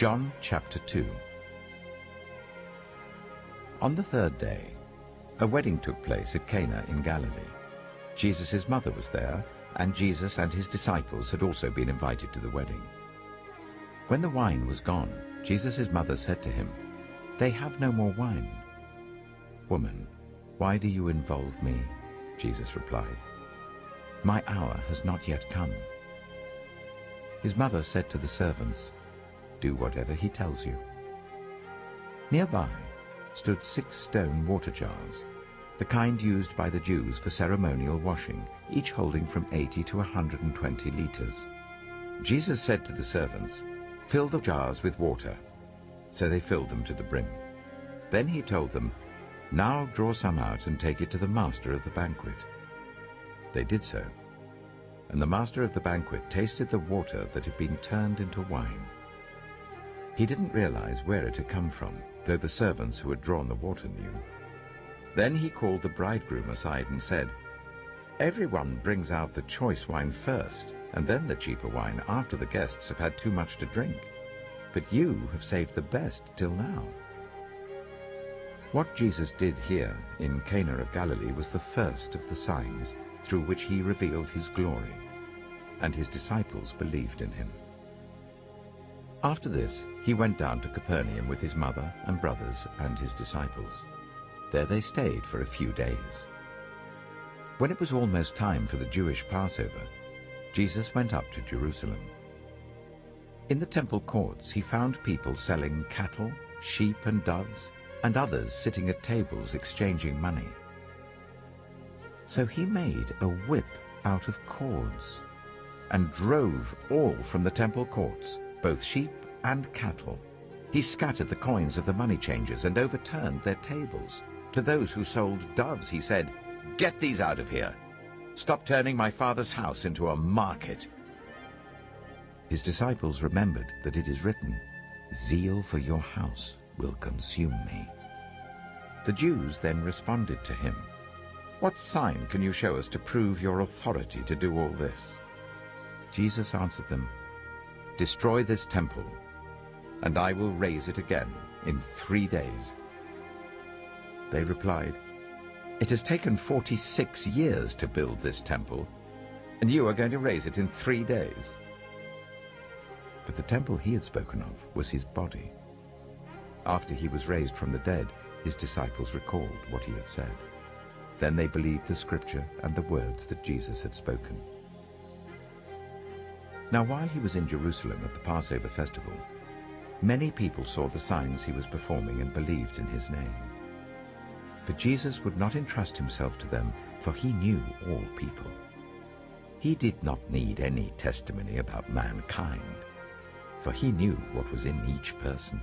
John chapter 2. On the third day, a wedding took place at Cana in Galilee. Jesus' mother was there, and Jesus and his disciples had also been invited to the wedding. When the wine was gone, Jesus' mother said to him, "They have no more wine." "Woman, why do you involve me?" Jesus replied. "My hour has not yet come." His mother said to the servants, "Do whatever he tells you." Nearby stood 6 stone water jars, the kind used by the Jews for ceremonial washing, each holding from 80 to 120 liters. Jesus said to the servants, "Fill the jars with water." So they filled them to the brim. Then he told them, "Now draw some out and take it to the master of the banquet." They did so, and the master of the banquet tasted the water that had been turned into wine. He didn't realize where it had come from, though the servants who had drawn the water knew. Then he called the bridegroom aside and said, "Everyone brings out the choice wine first, and then the cheaper wine after the guests have had too much to drink. But you have saved the best till now." What Jesus did here in Cana of Galilee was the first of the signs through which he revealed his glory, and his disciples believed in him. After this, he went down to Capernaum with his mother and brothers and his disciples. There they stayed for a few days. When it was almost time for the Jewish Passover, Jesus went up to Jerusalem. In the temple courts he found people selling cattle, sheep and doves, and others sitting at tables exchanging money. So he made a whip out of cords and drove all from the temple courts, both sheep and cattle. He scattered the coins of the money changers and overturned their tables. To those who sold doves he said, "Get these out of here! Stop turning my Father's house into a market." His disciples remembered that it is written, "Zeal for your house will consume me." The Jews then responded to him, "What sign can you show us to prove your authority to do all this?" Jesus answered them, "Destroy this temple, and I will raise it again in 3 days." They replied, "It has taken 46 years to build this temple, and you are going to raise it in 3 days." But the temple he had spoken of was his body. After he was raised from the dead, his disciples recalled what he had said. Then they believed the scripture and the words that Jesus had spoken. Now while he was in Jerusalem at the Passover festival, many people saw the signs he was performing and believed in his name. But Jesus would not entrust himself to them, for he knew all people. He did not need any testimony about mankind, for he knew what was in each person.